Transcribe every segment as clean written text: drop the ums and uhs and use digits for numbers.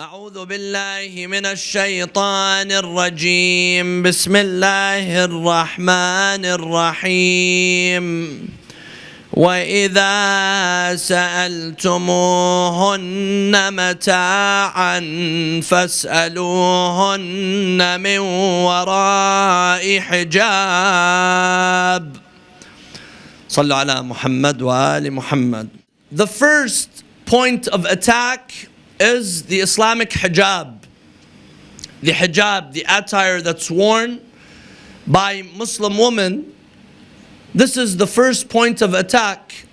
أعوذ بالله من الشيطان الرجيم. بسم الله الرحمن الرحيم. وإذا سألتموهن متاعا فاسألوهن من وراء حجاب. صلوا على محمد وآل محمد. The first point of attack is the Islamic hijab. The hijab, the attire that's worn by Muslim women. This is the first point of attack.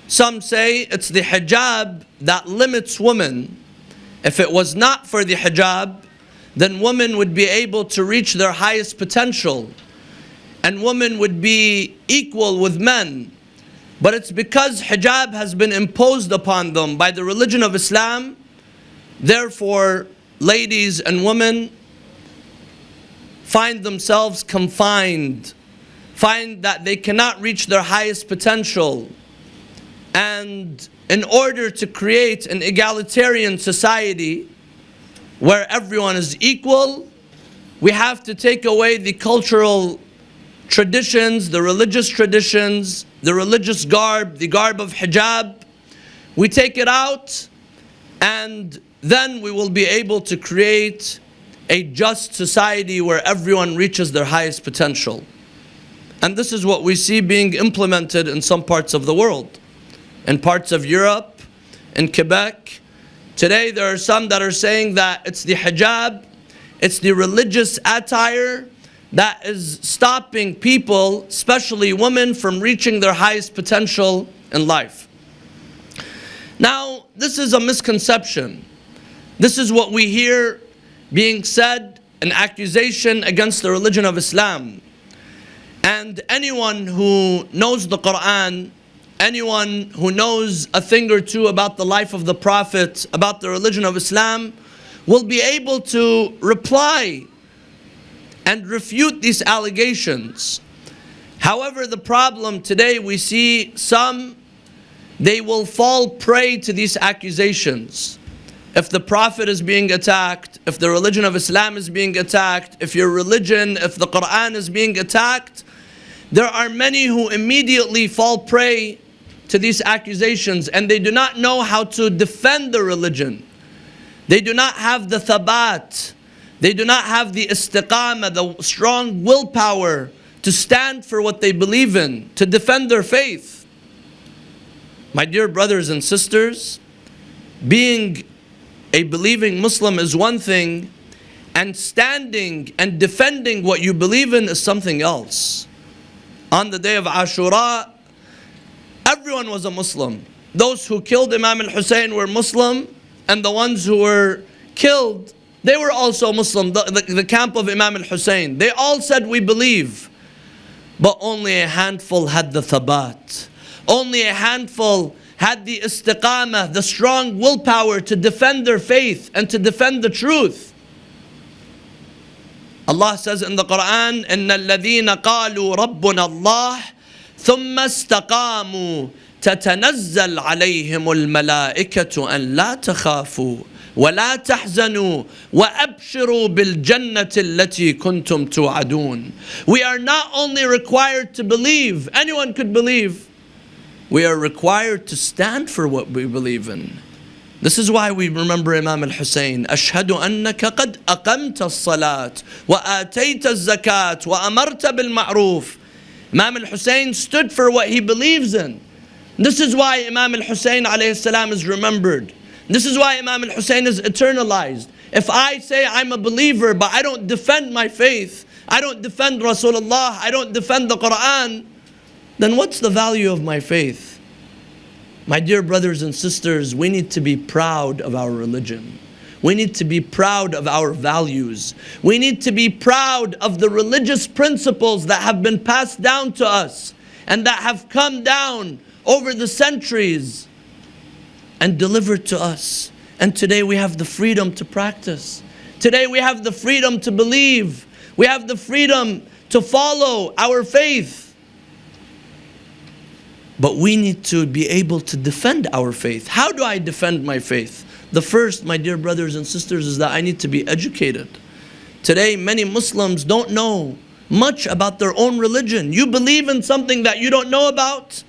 Some say it's the hijab that limits women. If it was not for the hijab, then women would be able to reach their highest potential, and women would be equal with men. But it's because hijab has been imposed upon them by the religion of Islam. Therefore, ladies and women find themselves confined, find that they cannot reach their highest potential. And in order to create an egalitarian society where everyone is equal, we have to take away the cultural traditions, the religious traditions, the religious garb, the garb of hijab. We take it out, and then we will be able to create a just society where everyone reaches their highest potential. And this is what we see being implemented in some parts of the world. In parts of Europe, in Quebec. Today there are some that are saying that it's the hijab, it's the religious attire that is stopping people, especially women, from reaching their highest potential in life. Now, this is a misconception. This is what we hear being said, an accusation against the religion of Islam. And anyone who knows the Quran, anyone who knows a thing or two about the life of the Prophet, about the religion of Islam, will be able to reply and refute these allegations. However, the problem today, we see some, they will fall prey to these accusations. If the Prophet is being attacked, if the religion of Islam is being attacked, if your religion, if the Quran is being attacked, there are many who immediately fall prey to these accusations, and they do not know how to defend the religion. They do not have the thabat. They do not have the istiqamah, the strong willpower to stand for what they believe in, to defend their faith. My dear brothers and sisters, being a believing Muslim is one thing, and standing and defending what you believe in is something else. On the day of Ashura, everyone was a Muslim. Those who killed Imam al-Hussein were Muslim, and the ones who were killed, they were also Muslim, the camp of Imam al-Hussein. They all said, we believe. But only a handful had the thabat. Only a handful had the istiqamah, the strong willpower to defend their faith and to defend the truth. Allah says in the Quran, إِنَّ الَّذِينَ قَالُوا رَبُّنَا اللَّهِ ثُمَّ اسْتَقَامُوا تَتَنَزَّلْ عَلَيْهِمُ الْمَلَائِكَةُ أَنْ لَا تَخَافُوا وَلَا تَحْزَنُوا وَأَبْشِرُوا بِالْجَنَّةِ الَّتِي كُنْتُمْ تُوعَدُونَ. We are not only required to believe, anyone could believe. We are required to stand for what we believe in. This is why we remember Imam al-Hussein. أَشْهَدُ أَنَّكَ قَدْ أَقَمْتَ الصَّلَاةِ وَآتَيْتَ الزَّكَاةِ وَأَمَرْتَ بِالْمَعْرُوفِ. Imam al-Hussein stood for what he believes in. This is why Imam al-Hussein alayhi salam is remembered. This is why Imam al-Hussein is eternalized. If I say I'm a believer, but I don't defend my faith, I don't defend Rasulullah, I don't defend the Quran, then what's the value of my faith? My dear brothers and sisters, we need to be proud of our religion. We need to be proud of our values. We need to be proud of the religious principles that have been passed down to us and that have come down over the centuries and delivered to us. And today we have the freedom to practice. Today we have the freedom to believe. We have the freedom to follow our faith. But we need to be able to defend our faith. How do I defend my faith? The first, my dear brothers and sisters, is that I need to be educated. Today, many Muslims don't know much about their own religion. You believe in something that you don't know about,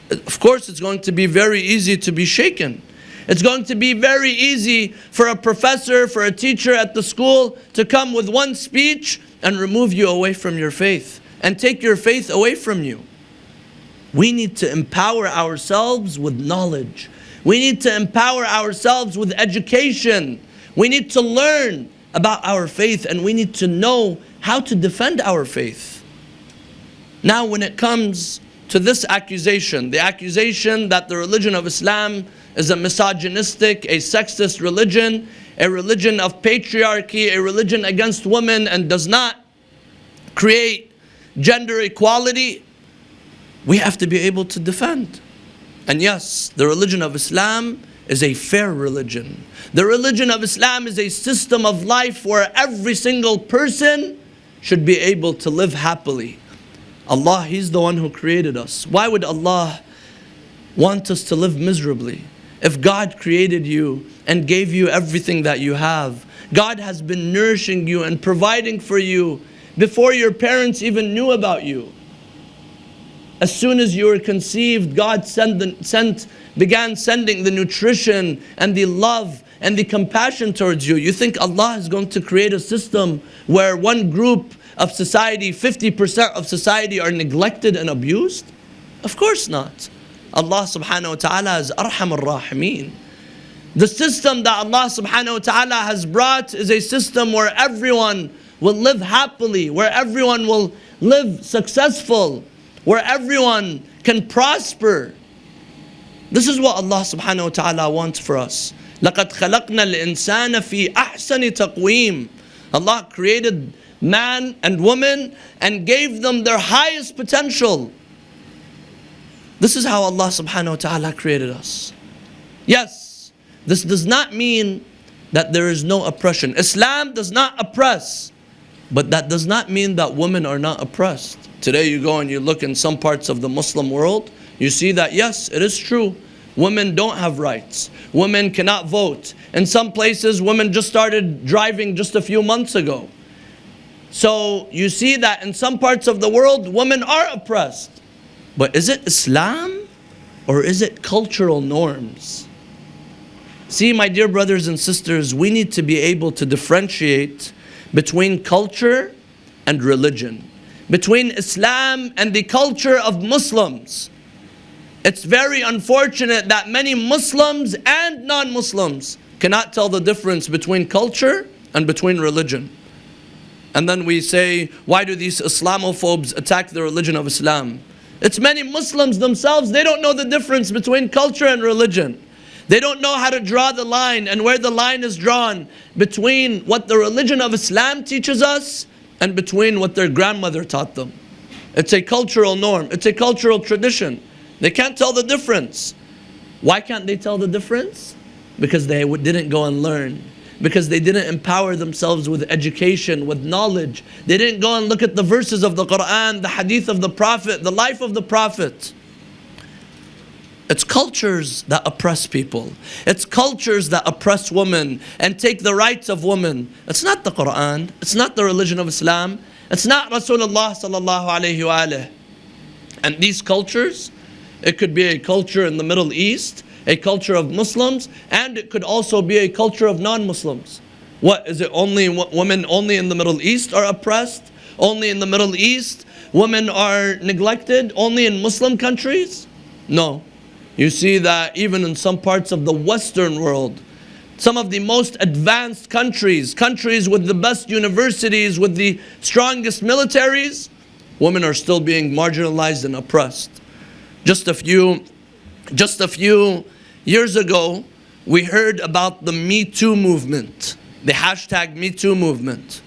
of course it's going to be very easy to be shaken. It's going to be very easy for a professor, for a teacher at the school to come with one speech and remove you away from your faith and take your faith away from you. We need to empower ourselves with knowledge. We need to empower ourselves with education. We need to learn about our faith, and we need to know how to defend our faith. Now, when it comes to this accusation, the accusation that the religion of Islam is a misogynistic, a sexist religion, a religion of patriarchy, a religion against women, and does not create gender equality, we have to be able to defend. And yes, the religion of Islam is a fair religion. The religion of Islam is a system of life where every single person should be able to live happily. Allah, He's the one who created us. Why would Allah want us to live miserably? If God created you and gave you everything that you have, God has been nourishing you and providing for you before your parents even knew about you. As soon as you were conceived, God began sending the nutrition and the love and the compassion towards you. You think Allah is going to create a system where one group of society, 50% of society, are neglected and abused? Of course not. Allah subhanahu wa ta'ala is Arhamur Rahimeen. The system that Allah subhanahu wa ta'ala has brought is a system where everyone will live happily, where everyone will live successful, where everyone can prosper. This is what Allah subhanahu wa ta'ala wants for us. لَقَدْ خَلَقْنَا الْإِنسَانَ فِي أَحْسَنِ تَقْوِيمٍ. Allah created man and woman and gave them their highest potential. This is how Allah subhanahu wa ta'ala created us. Yes, this does not mean that there is no oppression. Islam does not oppress, but that does not mean that women are not oppressed. Today you go and you look in some parts of the Muslim world, you see that yes, it is true. Women don't have rights. Women cannot vote. In some places, women just started driving just a few months ago. So you see that in some parts of the world, women are oppressed. But is it Islam or is it cultural norms? See, my dear brothers and sisters, we need to be able to differentiate between culture and religion, between Islam and the culture of Muslims. It's very unfortunate that many Muslims and non-Muslims cannot tell the difference between culture and between religion. And then we say, why do these Islamophobes attack the religion of Islam? It's many Muslims themselves, they don't know the difference between culture and religion. They don't know how to draw the line and where the line is drawn between what the religion of Islam teaches us and between what their grandmother taught them. It's a cultural norm, it's a cultural tradition. They can't tell the difference. Why can't they tell the difference? Because they didn't go and learn. Because they didn't empower themselves with education, with knowledge. They didn't go and look at the verses of the Quran, the hadith of the Prophet, the life of the Prophet. It's cultures that oppress people. It's cultures that oppress women and take the rights of women. It's not the Quran. It's not the religion of Islam. It's not Rasulullah sallallahu alayhi wa alayhi. And these cultures, it could be a culture in the Middle East, a culture of Muslims, and it could also be a culture of non-Muslims. What, is it only women only in the Middle East are oppressed? Only in the Middle East women are neglected? Only in Muslim countries? No. You see that even in some parts of the Western world, some of the most advanced countries, countries with the best universities, with the strongest militaries, women are still being marginalized and oppressed. Just a few years ago, we heard about the Me Too movement, the hashtag Me Too movement,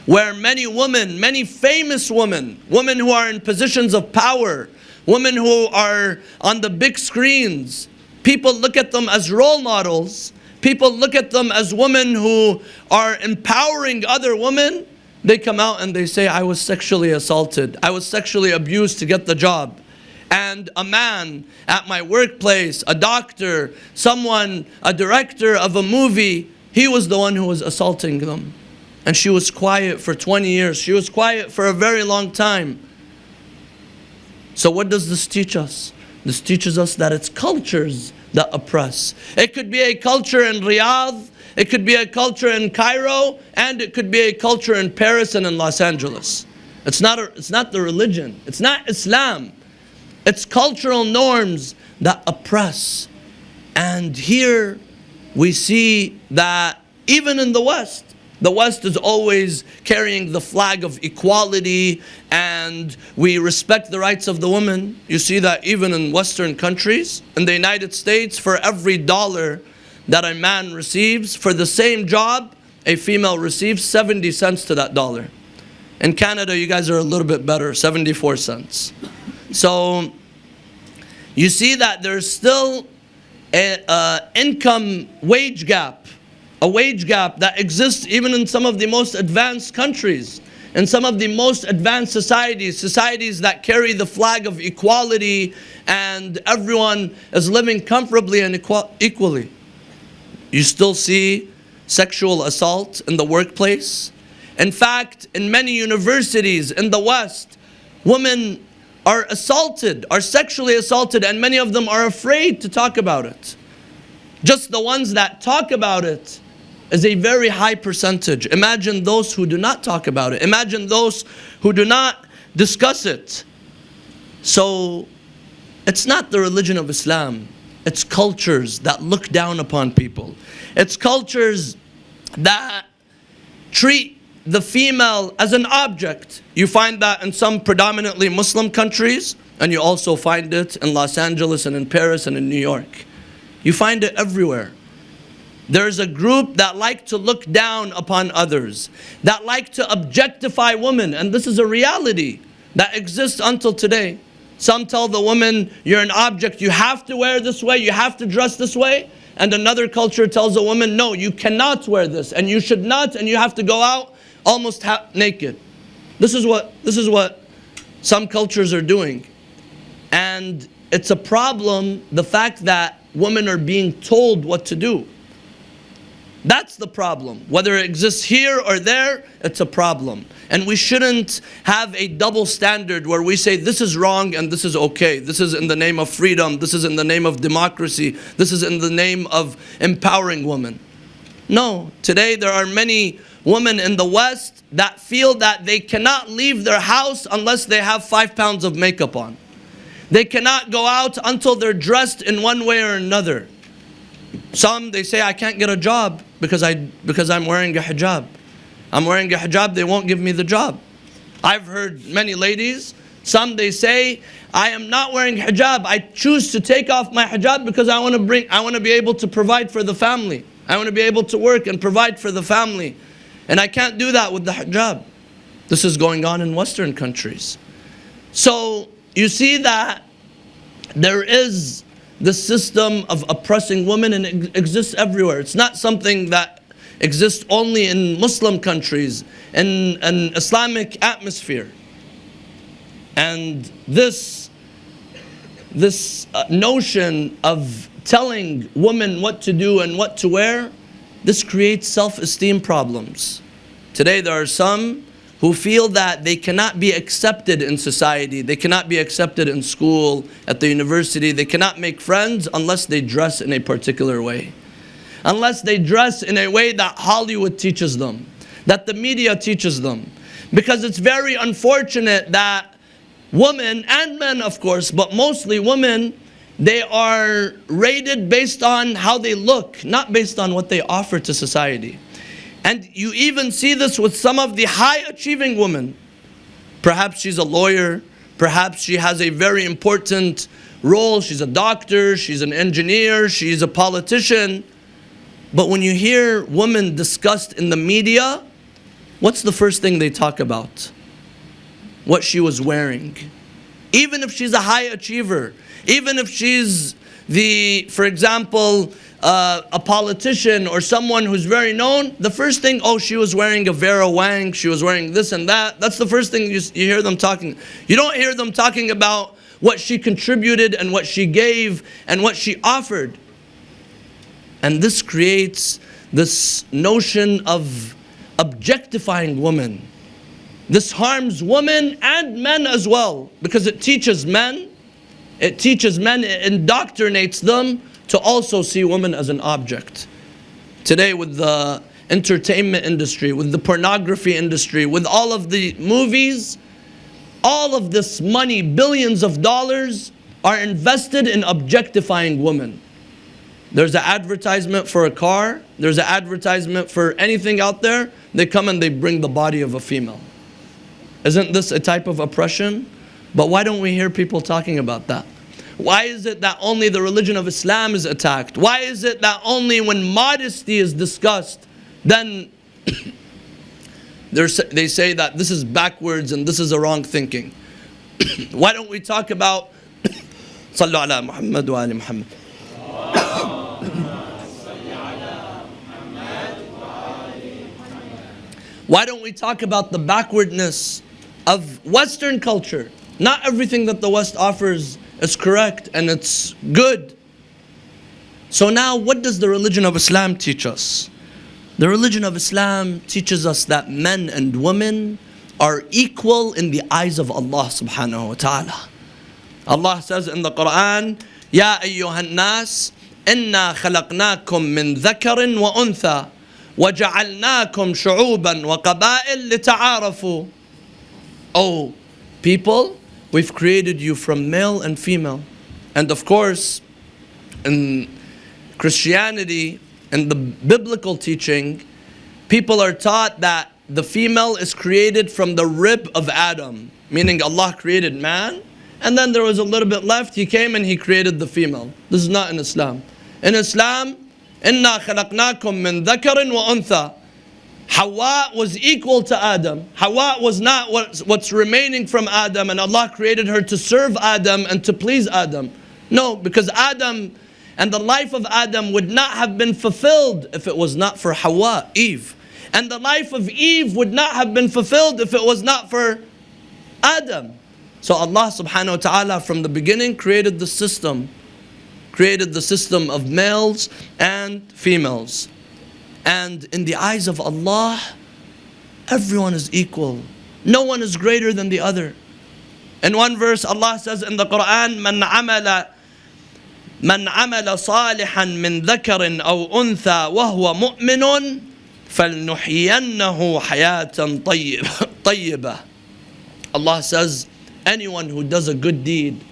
where many women, many famous women, women who are in positions of power, women who are on the big screens, people look at them as role models, people look at them as women who are empowering other women. They come out and they say, I was sexually assaulted, I was sexually abused to get the job. and a man at my workplace, a doctor, someone, a director of a movie, he was the one who was assaulting them. And she was quiet for 20 years. She was quiet for a very long time. So what does this teach us? This teaches us that it's cultures that oppress. It could be a culture in Riyadh, it could be a culture in Cairo, and it could be a culture in Paris and in Los Angeles. It's not the religion. It's not Islam. It's cultural norms that oppress. And here we see that even in the West is always carrying the flag of equality, and we respect the rights of the woman. You see that even in Western countries. In the United States, for every dollar that a man receives, for the same job, a female receives 70 cents to that dollar. In Canada, you guys are a little bit better, 74 cents. So you see that there's still an income wage gap, a wage gap that exists even in some of the most advanced countries, in some of the most advanced societies that carry the flag of equality, and everyone is living comfortably and equally. You still see sexual assault in the workplace. In fact, in many universities in the West, women are assaulted, are sexually assaulted, and many of them are afraid to talk about it. Just the ones that talk about it is a very high percentage. Imagine those who do not talk about it. Imagine those who do not discuss it. So it's not the religion of Islam. It's cultures that look down upon people. It's cultures that treat the female as an object. You find that in some predominantly Muslim countries, and you also find it in Los Angeles and in Paris and in New York. You find it everywhere. There's a group that like to look down upon others, that like to objectify women, and this is a reality that exists until today. Some tell the woman, you're an object, you have to wear this way, you have to dress this way. And another culture tells a woman, no, you cannot wear this, and you should not, and you have to go out almost naked. This is what some cultures are doing. And it's a problem, the fact that women are being told what to do. That's the problem. Whether it exists here or there, it's a problem. And we shouldn't have a double standard where we say this is wrong and this is okay. This is in the name of freedom. This is in the name of democracy. This is in the name of empowering women. No, today there are many women in the West that feel that they cannot leave their house unless they have 5 pounds of makeup on. They cannot go out until they're dressed in one way or another. Some, they say, I can't get a job because I'm wearing a hijab. I'm wearing a hijab, they won't give me the job. I've heard many ladies, some they say, I am not wearing hijab. I choose to take off my hijab because I want to be able to provide for the family. I want to be able to work and provide for the family. And I can't do that with the hijab. This is going on in Western countries. So you see that there is the system of oppressing women, and it exists everywhere. It's not something that exists only in Muslim countries, in an Islamic atmosphere. And this notion of telling women what to do and what to wear, this creates self-esteem problems. Today there are some who feel that they cannot be accepted in society, they cannot be accepted in school, at the university, they cannot make friends unless they dress in a particular way. Unless they dress in a way that Hollywood teaches them, that the media teaches them. Because it's very unfortunate that women, and men of course, but mostly women, they are rated based on how they look, not based on what they offer to society. And you even see this with some of the high-achieving women. Perhaps she's a lawyer, perhaps she has a very important role, she's a doctor, she's an engineer, she's a politician. But when you hear women discussed in the media, what's the first thing they talk about? What she was wearing. Even if she's a high achiever, even if she's for example, a politician or someone who's very known, the first thing, oh, she was wearing a Vera Wang, she was wearing this and that. That's the first thing you hear them talking. You don't hear them talking about what she contributed and what she gave and what she offered. And this creates this notion of objectifying women. This harms women and men as well, because it teaches men, it indoctrinates them to also see women as an object. Today with the entertainment industry, with the pornography industry, with all of the movies, all of this money, billions of dollars, are invested in objectifying women. There's an advertisement for a car, there's an advertisement for anything out there, they come and they bring the body of a female. Isn't this a type of oppression? But why don't we hear people talking about that? Why is it that only the religion of Islam is attacked? Why is it that only when modesty is discussed, then they say that this is backwards and this is a wrong thinking? Why don't we talk about Sallu ala Muhammad wa ali Muhammad. Why don't we talk about the backwardness of Western culture? Not everything that the West offers is correct and it's good. So now what does the religion of Islam teach us? The religion of Islam teaches us that men and women are equal in the eyes of Allah subhanahu wa ta'ala. Allah says in the Quran, Ya ayyuhan nas, inna khalaqnakum min dhakarin wa untha, وَجَعَلْنَاكُمْ شُعُوبًا وَقَبَائِلْ لِتَعَارَفُوا. Oh people, we've created you from male and female. And of course, in Christianity and the biblical teaching, people are taught that the female is created from the rib of Adam, meaning Allah created man, and then there was a little bit left, He came and He created the female. This is not in Islam. In Islam, إِنَّا خَلَقْنَاكُم مِّن ذَكَرٍ وَأُنثَى. Hawa was equal to Adam. Hawa was not what's remaining from Adam, and Allah created her to serve Adam and to please Adam. No, because Adam and the life of Adam would not have been fulfilled if it was not for Hawa, Eve. And the life of Eve would not have been fulfilled if it was not for Adam. So Allah subhanahu wa ta'ala from the beginning created the system of males and females. And in the eyes of Allah, everyone is equal. No one is greater than the other. In one verse, Allah says in the Quran, من عمل صالحا من ذكر أو أنثى وهو مؤمن فلنحيينه حياة طيبة. Allah says, anyone who does a good deed,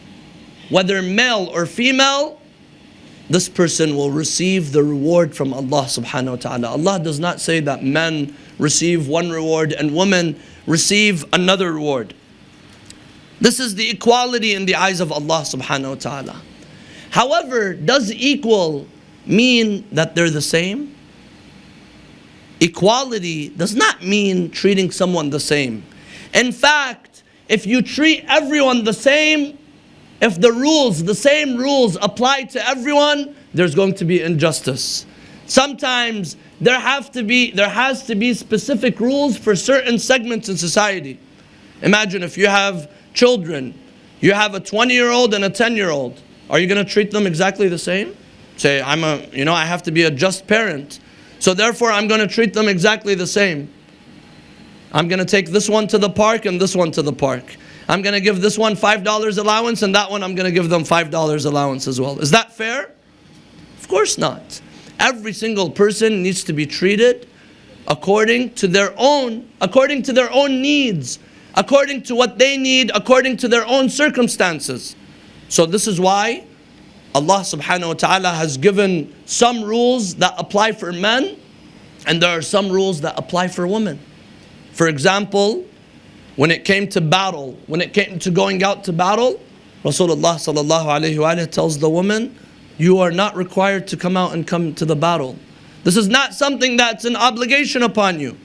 whether male or female, this person will receive the reward from Allah subhanahu wa ta'ala. Allah does not say that men receive one reward and women receive another reward. This is the equality in the eyes of Allah subhanahu wa ta'ala. However, does equal mean that they're the same? Equality does not mean treating someone the same. In fact, if you treat everyone the same, if the same rules apply to everyone, there's going to be injustice. Sometimes there has to be specific rules for certain segments in society. Imagine if you have children, you have a 20-year-old and a 10-year-old. Are you going to treat them exactly the same? Say, I have to be a just parent, so therefore I'm going to treat them exactly the same. I'm going to take this one to the park and this one to the park. I'm going to give this one $5 allowance and that one I'm going to give them $5 allowance as well. Is that fair? Of course not. Every single person needs to be treated according to their own needs, according to what they need, according to their own circumstances. So this is why Allah subhanahu wa ta'ala has given some rules that apply for men, and there are some rules that apply for women. For example, when it came to battle, when it came to going out to battle, Rasulullah sallallahu alayhi wa tells the woman, you are not required to come out and come to the battle. This is not something that's an obligation upon you.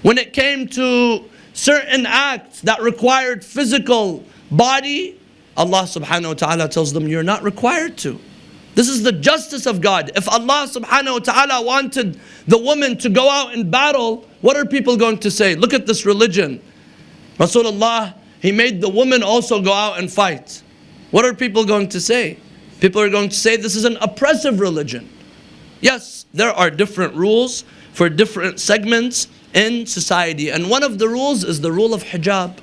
When it came to certain acts that required physical body, Allah subhanahu wa ta'ala tells them, you're not required to. This is the justice of God. If Allah subhanahu wa ta'ala wanted the woman to go out in battle, what are people going to say? Look at this religion. Rasulullah, he made the woman also go out and fight. What are people going to say? People are going to say this is an oppressive religion. Yes, there are different rules for different segments in society. And one of the rules is the rule of hijab.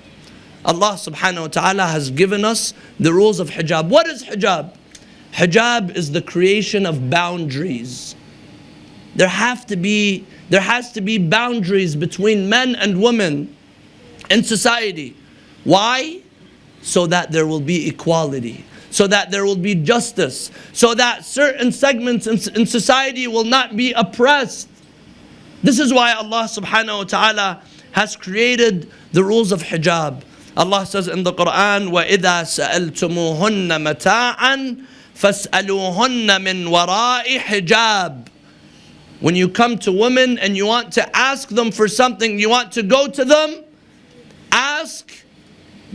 Allah subhanahu wa ta'ala has given us the rules of hijab. What is hijab? Hijab is the creation of boundaries. There has to be boundaries between men and women in society. Why? So that there will be equality, so that there will be justice, so that certain segments in society will not be oppressed. This is why Allah subhanahu wa ta'ala has created the rules of hijab. Allah says in the Quran, وَإِذَا سَأَلْتُمُوهُنَّ مَتَاعًا فَاسْأَلُوهُنَّ مِنْ وَرَاءِ حِجَابٍ. When you come to women and you want to ask them for something, you want to go to them, ask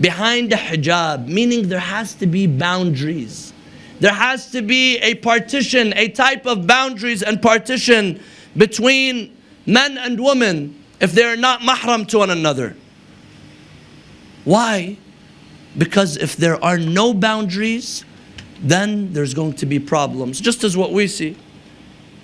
behind the hijab, meaning there has to be boundaries. There has to be a partition, a type of boundaries and partition between men and women if they are not mahram to one another. Why? Because if there are no boundaries, then there's going to be problems. Just as what we see.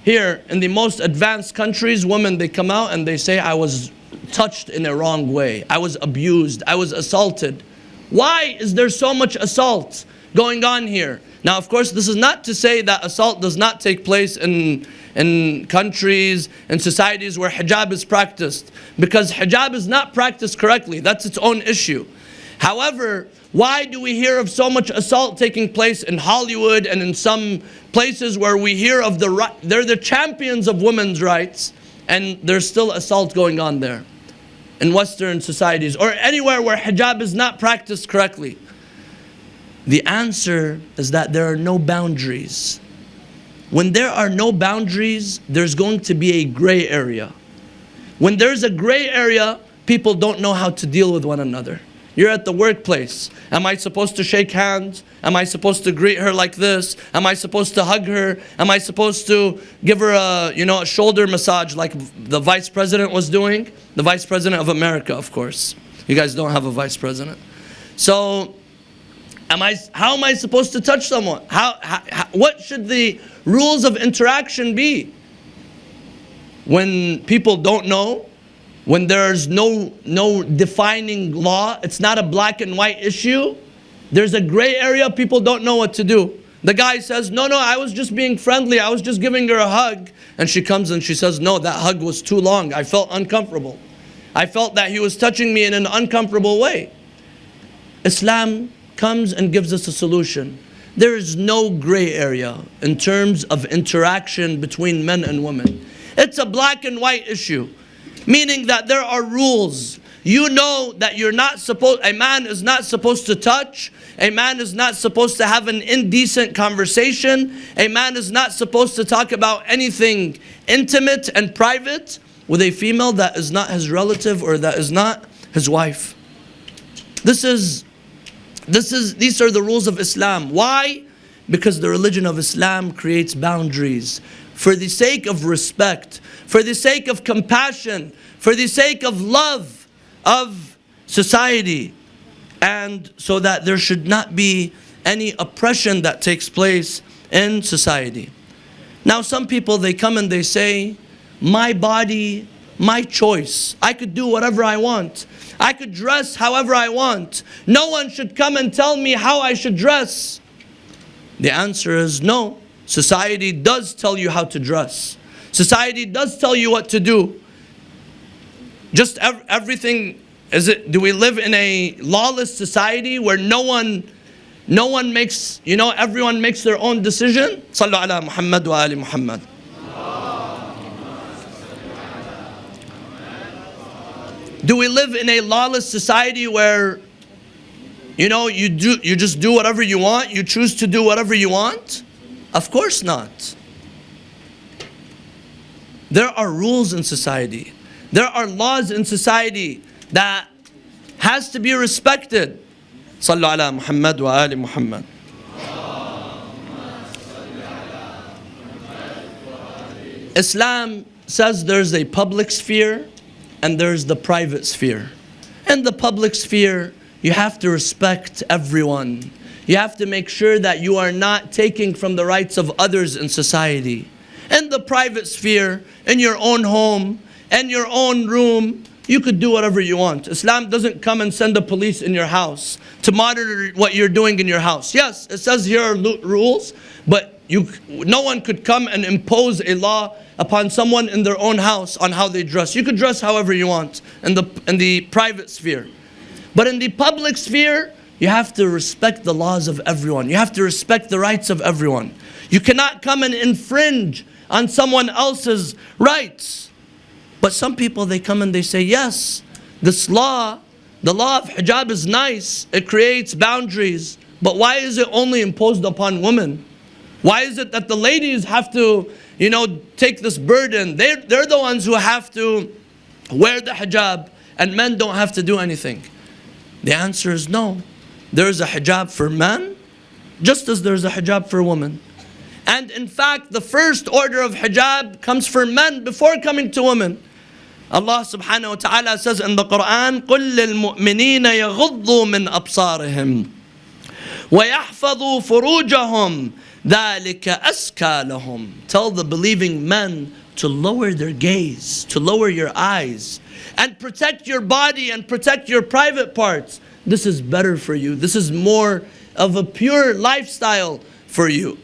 Here, in the most advanced countries, women, they come out and they say, I was touched in a wrong way. I was abused. I was assaulted. Why is there so much assault going on here? Now, of course, this is not to say that assault does not take place in countries and societies where hijab is practiced. Because hijab is not practiced correctly. That's its own issue. However, why do we hear of so much assault taking place in Hollywood and in some places where we hear of they're the champions of women's rights, and there's still assault going on there in Western societies or anywhere where hijab is not practiced correctly? The answer is that there are no boundaries. When there are no boundaries, there's going to be a gray area. When there's a gray area, people don't know how to deal with one another. You're at the workplace. Am I supposed to shake hands? Am I supposed to greet her like this? Am I supposed to hug her? Am I supposed to give her a shoulder massage like the vice president was doing? The vice president of America, of course. You guys don't have a vice president. So, how am I supposed to touch someone? What should the rules of interaction be? When people don't know, when there's no defining law, it's not a black and white issue, there's a gray area, people don't know what to do. The guy says, no, I was just being friendly, I was just giving her a hug. And she comes and she says, no, that hug was too long, I felt uncomfortable. I felt that he was touching me in an uncomfortable way. Islam comes and gives us a solution. There is no gray area in terms of interaction between men and women. It's a black and white issue. Meaning that there are rules. You know that a man is not supposed to touch. A man is not supposed to have an indecent conversation. A man is not supposed to talk about anything intimate and private with a female that is not his relative or that is not his wife. These are the rules of Islam. Why? Because the religion of Islam creates boundaries. For the sake of respect, for the sake of compassion, for the sake of love of society, and so that there should not be any oppression that takes place in society. Now some people, they come and they say, my body, my choice. I could do whatever I want. I could dress however I want. No one should come and tell me how I should dress. The answer is no. Society does tell you how to dress. Society does tell you what to do. Just everything, do we live in a lawless society where no one makes, everyone makes their own decision? Sallu ala Muhammad wa ali Muhammad. Do we live in a lawless society where, you just do whatever you want, you choose to do whatever you want? Of course not. There are rules in society. There are laws in society that has to be respected. Sallu ala Muhammad wa ali Muhammad. Islam says there's a public sphere and there's the private sphere. In the public sphere, you have to respect everyone. You have to make sure that you are not taking from the rights of others in society. In the private sphere, in your own home, in your own room, you could do whatever you want. Islam doesn't come and send the police in your house to monitor what you're doing in your house. Yes, it says here are rules, but no one could come and impose a law upon someone in their own house on how they dress. You could dress however you want in the private sphere. But in the public sphere, you have to respect the laws of everyone. You have to respect the rights of everyone. You cannot come and infringe on someone else's rights. But some people, they come and they say, yes, this law, the law of hijab is nice. It creates boundaries. But why is it only imposed upon women? Why is it that the ladies have to, take this burden? They're the ones who have to wear the hijab and men don't have to do anything. The answer is no. There's a hijab for men just as there's a hijab for women. And in fact, the first order of hijab comes for men before coming to women. Allah subhanahu wa ta'ala says in the Quran, قُلْ لِلْمُؤْمِنِينَ يَغُضُّوا مِنْ أَبْصَارِهِمْ وَيَحْفَظُوا فُرُوجَهُمْ ذَلِكَ أَزْكَى لَهُمْ. Tell the believing men to lower their gaze, to lower your eyes, and protect your body and protect your private parts. This is better for you. This is more of a pure lifestyle for you.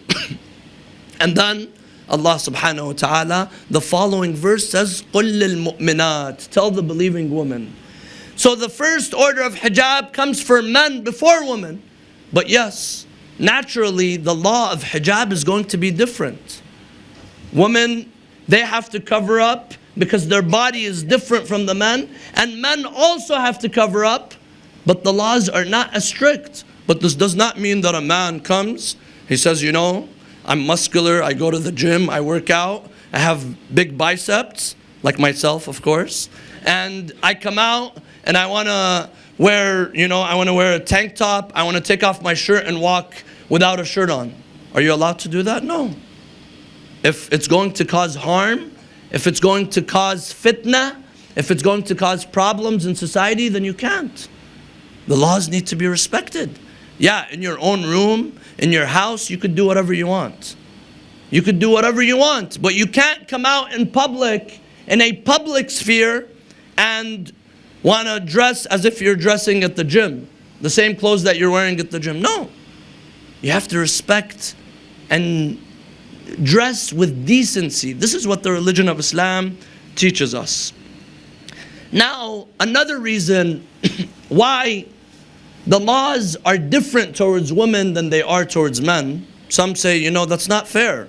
And then Allah subhanahu wa ta'ala, the following verse says, قُلْ لِلْمُؤْمِنَاتِ. Tell the believing woman. So the first order of hijab comes for men before women. But yes, naturally the law of hijab is going to be different. Women, they have to cover up because their body is different from the men. And men also have to cover up, but the laws are not as strict. But this does not mean that a man comes, he says, I'm muscular, I go to the gym, I work out, I have big biceps, like myself, of course. And I come out and I want to wear, a tank top, I want to take off my shirt and walk without a shirt on. Are you allowed to do that? No. If it's going to cause harm, if it's going to cause fitna, if it's going to cause problems in society, then you can't. The laws need to be respected. Yeah, in your own room, in your house, you could do whatever you want. You could do whatever you want, but you can't come out in public, in a public sphere, and want to dress as if you're dressing at the gym. The same clothes that you're wearing at the gym. No. You have to respect and dress with decency. This is what the religion of Islam teaches us. Now, another reason why the laws are different towards women than they are towards men. Some say, that's not fair.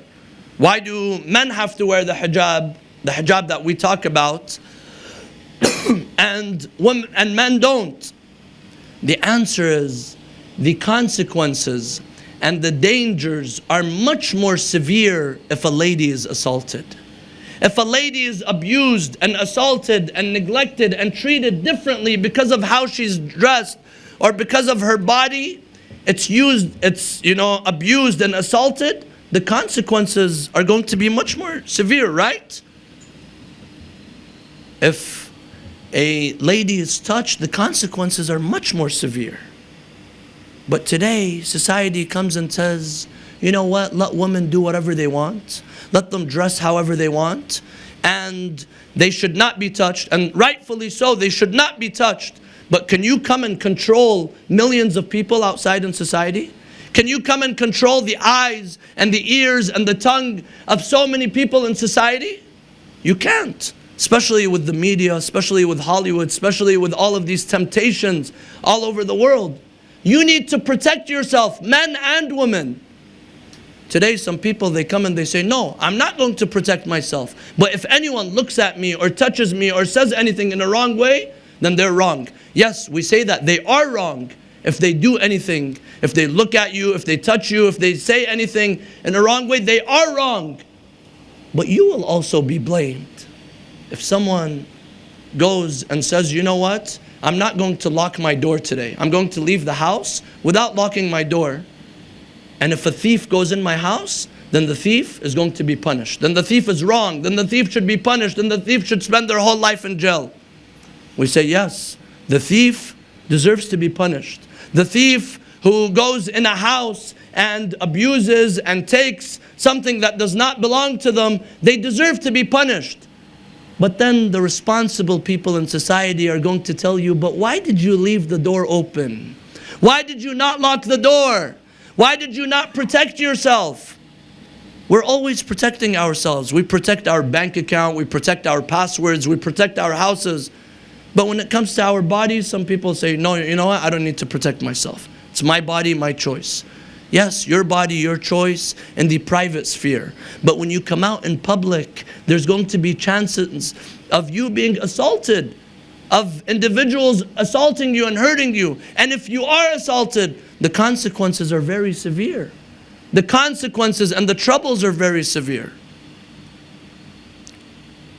Why do men have to wear the hijab that we talk about, and men don't? The answer is the consequences and the dangers are much more severe if a lady is assaulted. If a lady is abused and assaulted and neglected and treated differently because of how she's dressed, or because of her body, it's abused and assaulted, the consequences are going to be much more severe, right? If a lady is touched, the consequences are much more severe. But today, society comes and says, you know what, let women do whatever they want. Let them dress however they want. And they should not be touched. And rightfully so, they should not be touched. But can you come and control millions of people outside in society? Can you come and control the eyes and the ears and the tongue of so many people in society? You can't. Especially with the media, especially with Hollywood, especially with all of these temptations all over the world. You need to protect yourself, men and women. Today some people, they come and they say, no, I'm not going to protect myself. But if anyone looks at me or touches me or says anything in a wrong way, then they're wrong. Yes, we say that they are wrong if they do anything, if they look at you, if they touch you, if they say anything in a wrong way, they are wrong. But you will also be blamed. If someone goes and says, you know what, I'm not going to lock my door today. I'm going to leave the house without locking my door. And if a thief goes in my house, then the thief is going to be punished. Then the thief is wrong. Then the thief should be punished. Then the thief should spend their whole life in jail. We say, yes, the thief deserves to be punished. The thief who goes in a house and abuses and takes something that does not belong to them, they deserve to be punished. But then the responsible people in society are going to tell you, but why did you leave the door open? Why did you not lock the door? Why did you not protect yourself? We're always protecting ourselves. We protect our bank account, we protect our passwords, we protect our houses. But when it comes to our bodies, some people say, no, you know what, I don't need to protect myself. It's my body, my choice. Yes, your body, your choice in the private sphere. But when you come out in public, there's going to be chances of you being assaulted, of individuals assaulting you and hurting you. And if you are assaulted, the consequences are very severe. The consequences and the troubles are very severe.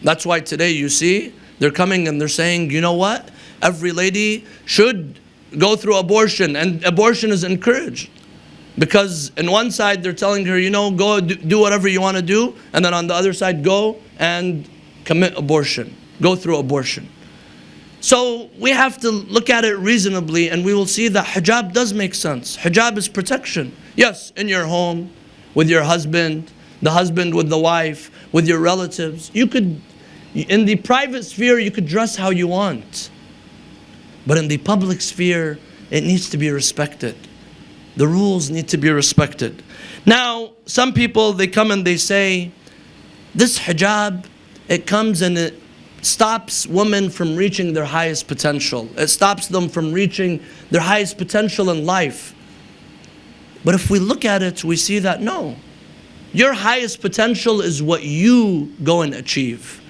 That's why today you see, they're coming and they're saying, you know what? Every lady should go through abortion, and abortion is encouraged. Because on one side they're telling her, you know, go do whatever you want to do, and then on the other side, go and commit abortion, go through abortion. So we have to look at it reasonably, and we will see that hijab does make sense. Hijab is protection. Yes, in your home, with your husband, the husband with the wife, with your relatives. You could, in the private sphere, you could dress how you want. But in the public sphere, it needs to be respected. The rules need to be respected. Now, some people, they come and they say, this hijab, it comes and it stops women from reaching their highest potential. It stops them from reaching their highest potential in life. But if we look at it, we see that no. Your highest potential is what you go and achieve.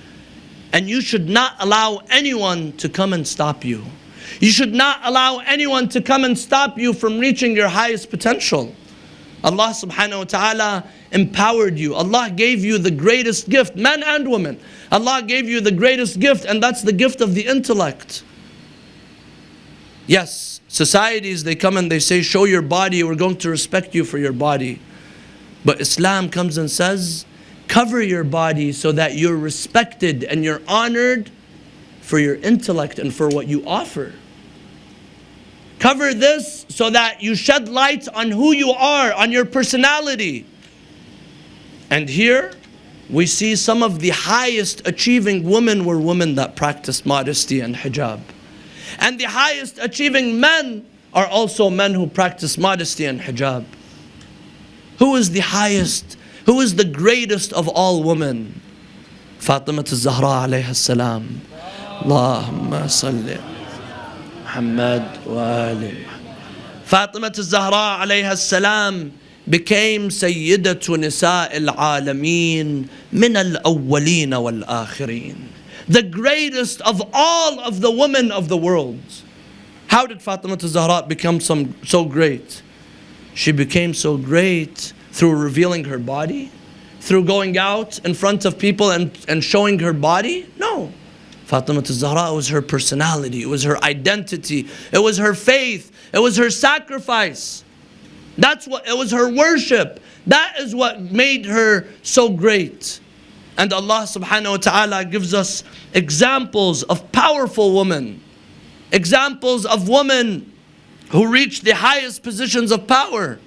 And you should not allow anyone to come and stop you. You should not allow anyone to come and stop you from reaching your highest potential. Allah subhanahu wa ta'ala empowered you. Allah gave you the greatest gift, men and women. Allah gave you the greatest gift, and that's the gift of the intellect. Yes, societies, they come and they say, show your body, we're going to respect you for your body. But Islam comes and says, cover your body so that you're respected and you're honored for your intellect and for what you offer. Cover this so that you shed light on who you are, on your personality. And here we see some of the highest achieving women were women that practiced modesty and hijab. And the highest achieving men are also men who practice modesty and hijab. Who is the highest? Who is the greatest of all women? Fatima al-Zahra alayha salam. Allahumma salli Muhammad wa ali. Fatima al-Zahra alayha salam became Sayyidatu Nisa al-Alameen min al-awwalin wal-akhirin. The greatest of all of the women of the world. How did Fatima al-Zahra become so great? She became so great through revealing her body, through going out in front of people and showing her body? No. Fatima al-Zahra was her personality, it was her identity, it was her faith, it was her sacrifice. It was her worship. That is what made her so great. And Allah subhanahu wa ta'ala gives us examples of powerful women, examples of women who reach the highest positions of power.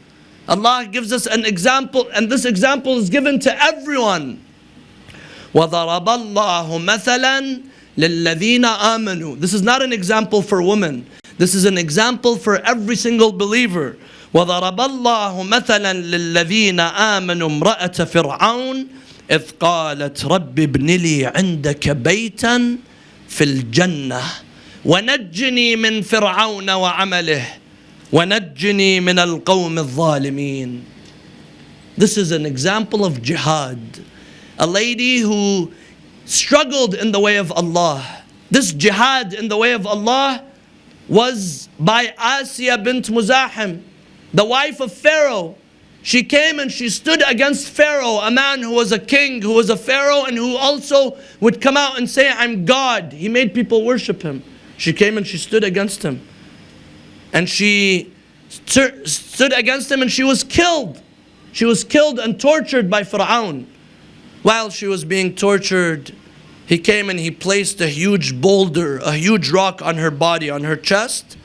Allah gives us an example, and this example is given to everyone. وَضَرَبَ اللَّهُ مَثَلًا لِلَّذِينَ آمَنُوا. This is not an example for women. This is an example for every single believer. وَضَرَبَ اللَّهُ مَثَلًا لِلَّذِينَ آمَنُوا امْرَأَةَ فِرْعَوْنَ إِذْ قَالَتْ رَبِّ ابْنِ لِي عِنْدَكَ بَيْتًا فِي الْجَنَّةِ وَنَجِّنِي مِنْ فِرْعَوْنَ وَعَمَلِهِ وَنَجِّنِي مِنَ الْقَوْمِ الظَّالِمِينَ. This is an example of jihad. A lady who struggled in the way of Allah. This jihad in the way of Allah was by Asiya bint Muzahim, the wife of Pharaoh. She came and she stood against Pharaoh, a man who was a king, who was a Pharaoh, and who also would come out and say, I'm God. He made people worship him. She came and she stood against him. And she stood against him and she was killed. She was killed and tortured by Fir'aun. While she was being tortured, he came and he placed a huge boulder, a huge rock on her body, on her chest.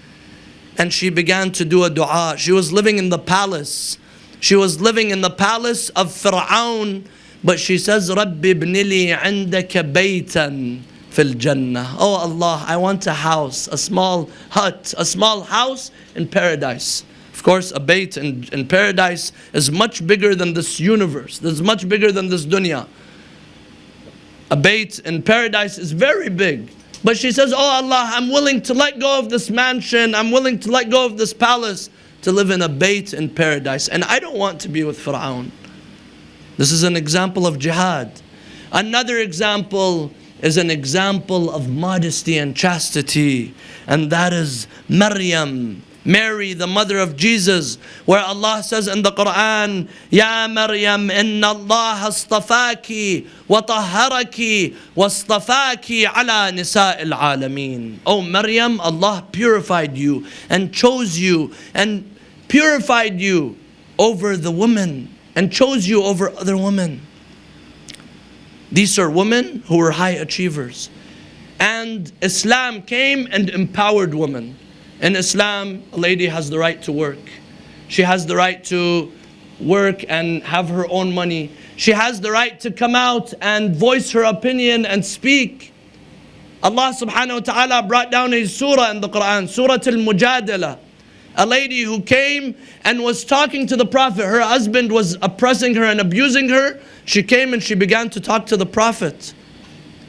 and she began to do a dua. She was living in the palace. She was living in the palace of Fir'aun, but she says, رَبِّ ابْنِ لِي عِنْدَكَ بَيْتًا فِي الْجَنَّةِ. Oh Allah, I want a house, a small hut, a small house in paradise. Of course, a bayt in paradise is much bigger than this universe. It's much bigger than this dunya. A bayt in paradise is very big. But she says, oh Allah, I'm willing to let go of this mansion. I'm willing to let go of this palace to live in a bayt in paradise. And I don't want to be with Fir'aun. This is an example of jihad. Another example is an example of modesty and chastity. And that is Maryam, Mary, the mother of Jesus, where Allah says in the Quran, Ya Maryam, inna Allah astafaki wa tahharaki wa astafaki ala nisa'il alameen. Oh Maryam, Allah purified you and chose you and purified you over the women and chose you over other women. These are women who were high achievers. And Islam came and empowered women. In Islam, a lady has the right to work. She has the right to work and have her own money. She has the right to come out and voice her opinion and speak. Allah subhanahu wa ta'ala brought down a surah in the Quran, Surah Al-Mujadala. A lady who came and was talking to the Prophet. Her husband was oppressing her and abusing her. She came and she began to talk to the Prophet.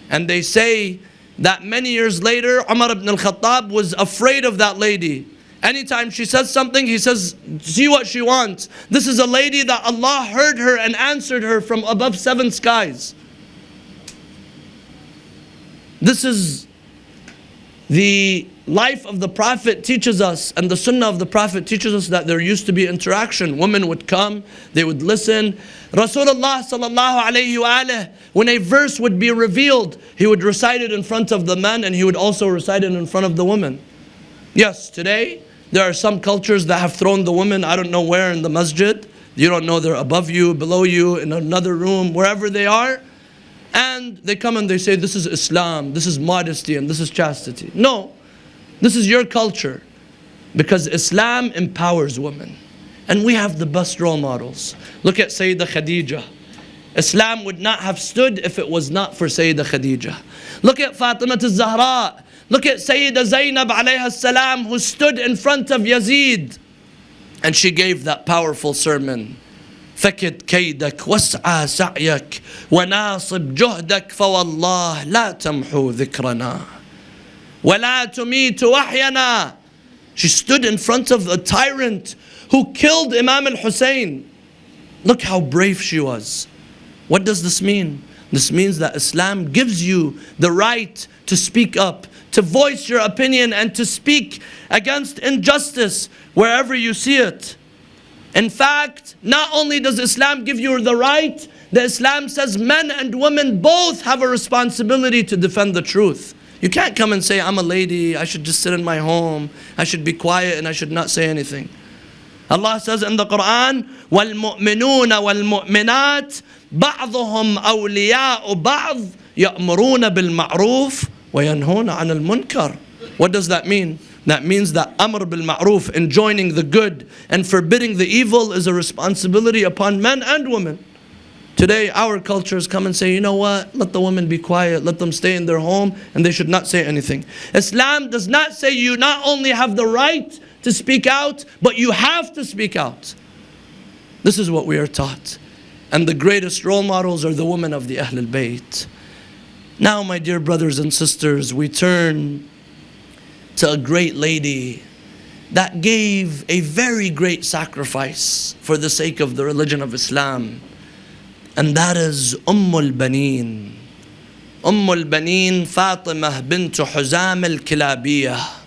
And they say that many years later, Umar ibn al-Khattab was afraid of that lady. Anytime she says something, he says, see what she wants. This is a lady that Allah heard her and answered her from above 7 skies. This is the life of the Prophet teaches us, and the sunnah of the Prophet teaches us that there used to be interaction. Women would come, they would listen. Rasulullah sallallahu alayhi wa alayhi, when a verse would be revealed, he would recite it in front of the men and he would also recite it in front of the women. Yes, today there are some cultures that have thrown the women, I don't know where, in the masjid. You don't know they're above you, below you, in another room, wherever they are. And they come and they say, this is Islam, this is modesty, and this is chastity. No, this is your culture. Because Islam empowers women. And we have the best role models. Look at Sayyidah Khadija. Islam would not have stood if it was not for Sayyidah Khadija. Look at Fatima al-Zahra. Look at Sayyidah Zainab alayha salam, who stood in front of Yazid. And she gave that powerful sermon. فكد كيدك واسعى سعيك وناصب جهدك فوالله لا تمحو ذكرنا ولا تميت وحينا. She stood in front of a tyrant who killed Imam al-Hussein. Look how brave she was. What does this mean? This means that Islam gives you the right to speak up, to voice your opinion, and to speak against injustice wherever you see it. In fact, not only does Islam give you the right, the Islam says men and women both have a responsibility to defend the truth. You can't come and say, I'm a lady, I should just sit in my home, I should be quiet and I should not say anything. Allah says in the Quran, وَالْمُؤْمِنُونَ وَالْمُؤْمِنَاتِ بَعْضُهُمْ أَوْلِيَاءُ بَعْضٍ يَأْمُرُونَ بِالْمَعْرُوفِ وَيَنْهُونَ عَنِ الْمُنْكَرِ. What does that mean? That means that amr bil ma'ruf, enjoining the good and forbidding the evil, is a responsibility upon men and women. Today our cultures come and say, you know what, let the women be quiet, let them stay in their home and they should not say anything. Islam does not say you not only have the right to speak out, but you have to speak out. This is what we are taught. And the greatest role models are the women of the Ahlul Bayt. Now, my dear brothers and sisters, we turn to a great lady that gave a very great sacrifice for the sake of the religion of Islam. And that is al-Baneen. al-Baneen Fatima bint Huzam al-Kilabiyah.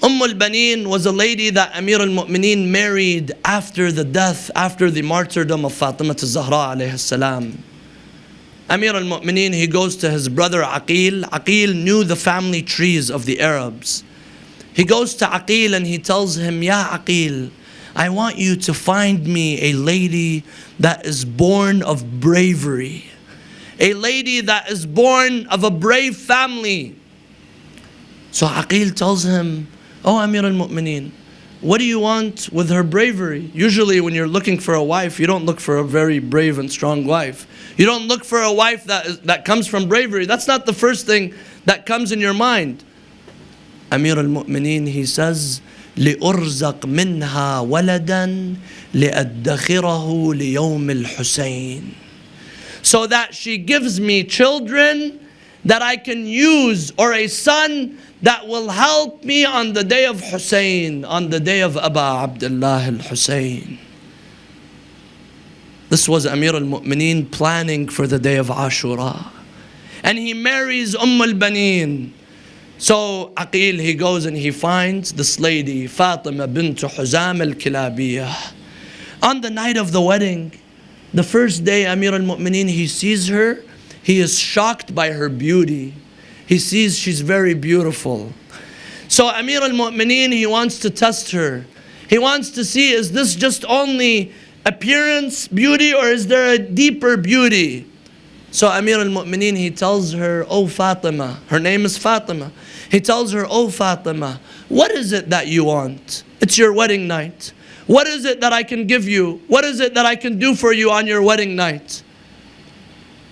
al-Baneen was a lady that Amir al-Mu'mineen married after the death, after the martyrdom of Fatima al-Zahra alayhi salam. Amir al-Mu'mineen, he goes to his brother Aqil. Aqil knew the family trees of the Arabs. He goes to Aqil and he tells him, Ya Aqil, I want you to find me a lady that is born of bravery. A lady that is born of a brave family. So Aqil tells him, Oh Amir al-Mu'mineen, what do you want with her bravery? Usually when you're looking for a wife, you don't look for a very brave and strong wife. You don't look for a wife that comes from bravery. That's not the first thing that comes in your mind. Amir al-Mu'mineen, he says, لأرزق منها ولدا لأدخره ليوم الحسين. So that she gives me children that I can use, or a son that will help me on the day of Hussein, on the day of Aba Abdullah al-Hussein. This was Amir al-Mu'mineen planning for the day of Ashura. And he marries al-Baneen. So Aqil, he goes and he finds this lady, Fatima bint Huzam al-Kilabiyah. On the night of the wedding, the first day Amir al-Mu'mineen, he sees her, he is shocked by her beauty. He sees she's very beautiful. So Amir al-Mu'mineen, he wants to test her. He wants to see, is this just only appearance beauty, or is there a deeper beauty? So Amir al-Mu'mineen, he tells her, oh Fatima, her name is Fatima. He tells her, oh Fatima, what is it that you want? It's your wedding night. What is it that I can give you? What is it that I can do for you on your wedding night?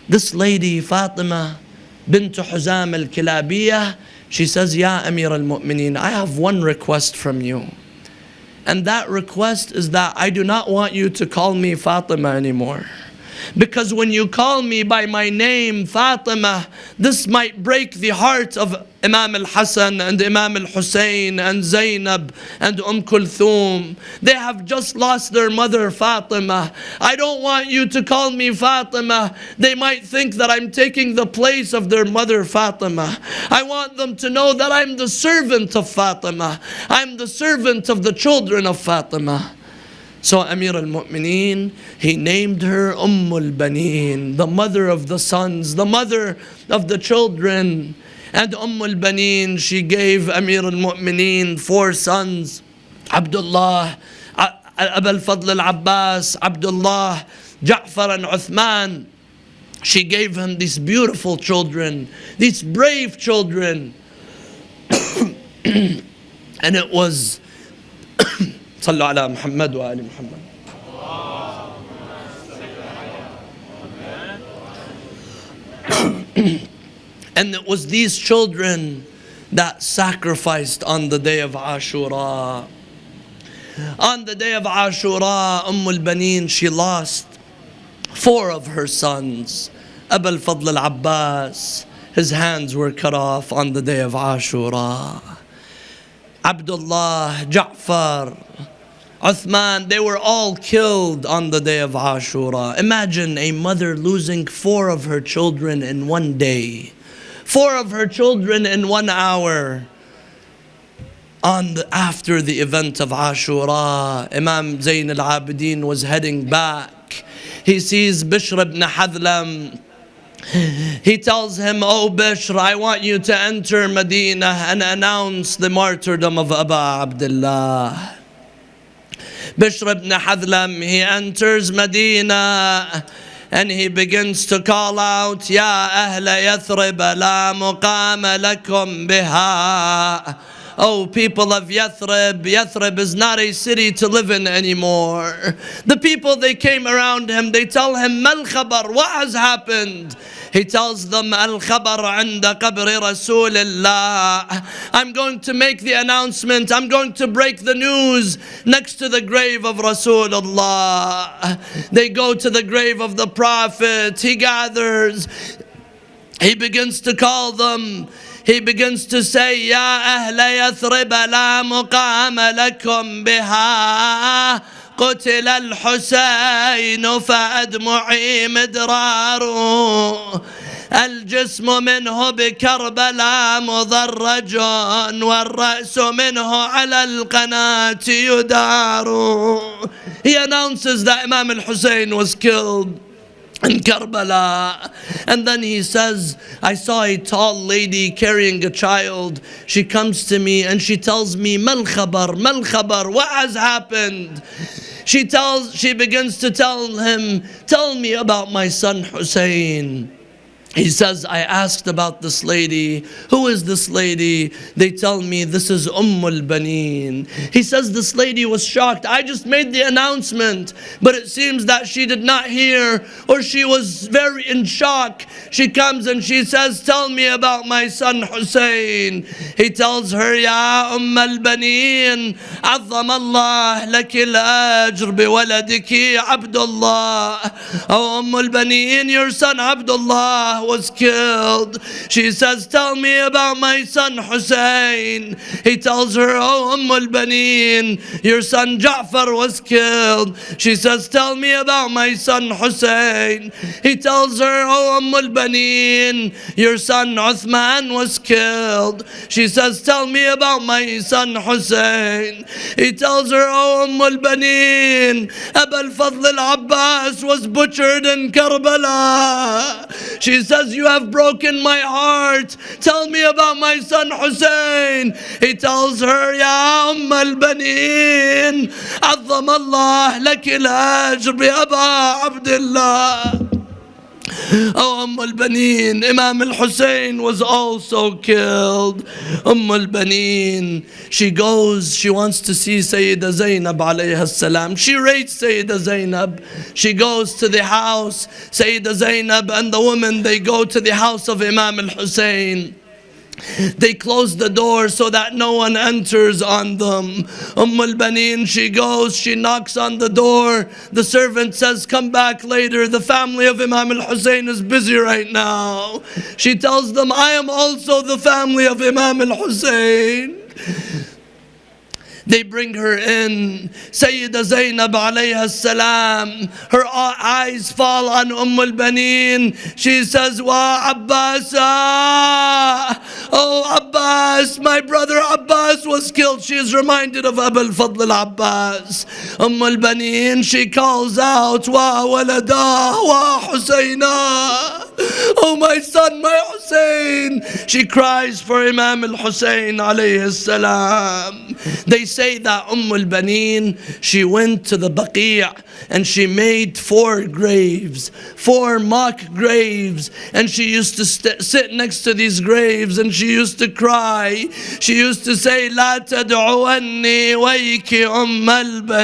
This lady, Fatima bint Huzam al-Kilabiyah, she says, Ya Amir al-Mu'mineen, I have one request from you. And that request is that I do not want you to call me Fatima anymore. Because when you call me by my name, Fatima, this might break the heart of Imam al-Hassan and Imam al-Hussein and Zainab and Kulthum. They have just lost their mother, Fatima. I don't want you to call me Fatima. They might think that I'm taking the place of their mother, Fatima. I want them to know that I'm the servant of Fatima. I'm the servant of the children of Fatima. So Amir al-Mu'mineen, he named her al-Baneen, the mother of the sons, the mother of the children. And al-Baneen, she gave Amir al-Mu'mineen 4 sons, Abdullah, Abu al-Fadl al-Abbas, Abdullah, Ja'far and Uthman. She gave him these beautiful children, these brave children. And it was صلوا على محمد وآل محمد. And it was these children that sacrificed on the day of Ashura. On the day of Ashura, al-Baneen, she lost 4 of her sons. Abu al-Fadl al-Abbas, his hands were cut off on the day of Ashura. Abdullah, Ja'far, Uthman, they were all killed on the day of Ashura. Imagine a mother losing 4 of her children in one day. 4 of her children in 1 hour. After the event of Ashura, Imam Zayn al-Abidin was heading back. He sees Bishr ibn Hadlam. He tells him, oh Bishr, I want you to enter Medina and announce the martyrdom of Abu Abdullah. Bishr ibn Hadlam, he enters Medina and he begins to call out, Ya Ahla Yathrib, la muqama lakum biha. Oh, people of Yathrib, Yathrib is not a city to live in anymore. The people, they came around him, they tell him, Mal khabar, what has happened? He tells them, Al khabar anda qabri Rasulillah. I'm going to make the announcement, I'm going to break the news next to the grave of Rasulullah. They go to the grave of the Prophet, he gathers, he begins to call them. He begins to say, Ya Ahla Yathrib, la muqama lakum biha. قتل الحسين فأدمعي مدرار. الجسم منه بكربلاء مضرج والرأس منه على القناة يدار. He announces that Imam al-Hussein was killed in Karbala. And then he says, I saw a tall lady carrying a child. She comes to me and she tells me, Mal khabar, what has happened? She begins to tell him, tell me about my son Hussein. He says, I asked about this lady. Who is this lady? They tell me this is al-Baneen. He says this lady was shocked. I just made the announcement, but it seems that she did not hear, or she was very in shock. She comes and she says, tell me about my son Hussein. He tells her, Ya al-Baneen, عظم الله لك الأجر بولدك عبد الله. Oh al-Baneen, your son Abdullah was killed. She says, tell me about my son Hussein. He tells her, oh al-Baneen, your son Ja'far was killed. She says, tell me about my son Hussein. He tells her, oh al-Baneen, your son Uthman was killed. She says, tell me about my son Hussein. He tells her, oh al-Baneen, Abu al-Fadl al-Abbas was butchered in Karbala. She says, you have broken my heart. Tell me about my son Hussein. He tells her, Ya al-Baneen, عظم الله لك الأجر بأبا عبد الله. Oh al-Baneen, Imam al-Hussein was also killed. al-Baneen, she goes, she wants to see Sayyida Zainab alayha salam. She rates Sayyida Zainab. She goes to the house. Sayyida Zainab and the woman, they go to the house of Imam al-Hussein. They close the door so that no one enters on them. al-Baneen, she goes, she knocks on the door. The servant says, come back later. The family of Imam al-Hussein is busy right now. She tells them, I am also the family of Imam al-Hussein. They bring her in. Sayyida Zainab alayha salam, her eyes fall on al-Baneen. She says, Wa Abbas, oh Abbas, my brother Abbas was killed. She is reminded of Abu al-Fadl al-Abbas. al-Baneen, she calls out, Wa walada, wa Husayna. Oh my son, my Hussein. She cries for Imam al-Hussein alayhi salam. They say that al-Baneen, she went to the Baqi' and she made 4 graves, 4 mock graves, and she used to sit next to these graves and she used to cry. She used to say, La tad'uanni wayki al-Baneen,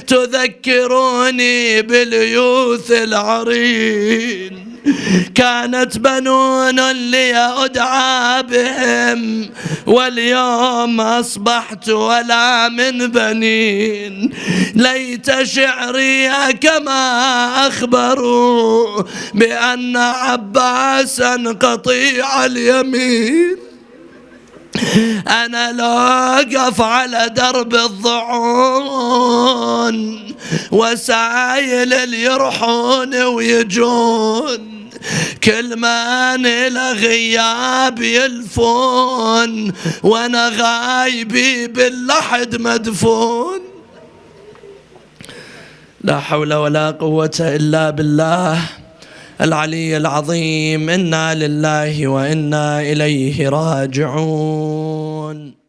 tudhakkiruni bil-youth al-'areen. كانت بنون لي أدعى بهم واليوم أصبحت ولا من بنين ليت شعري كما أخبروا بأن عباسا قطيع اليمين أنا لا أقف على درب الضعون وسايل اللي يروحون ويجون كل ما إلى غياب يلفون وأنا غايبي باللحد مدفون. لا حول ولا قوة إلا بالله العلي العظيم. إنا لله وإنا إليه راجعون.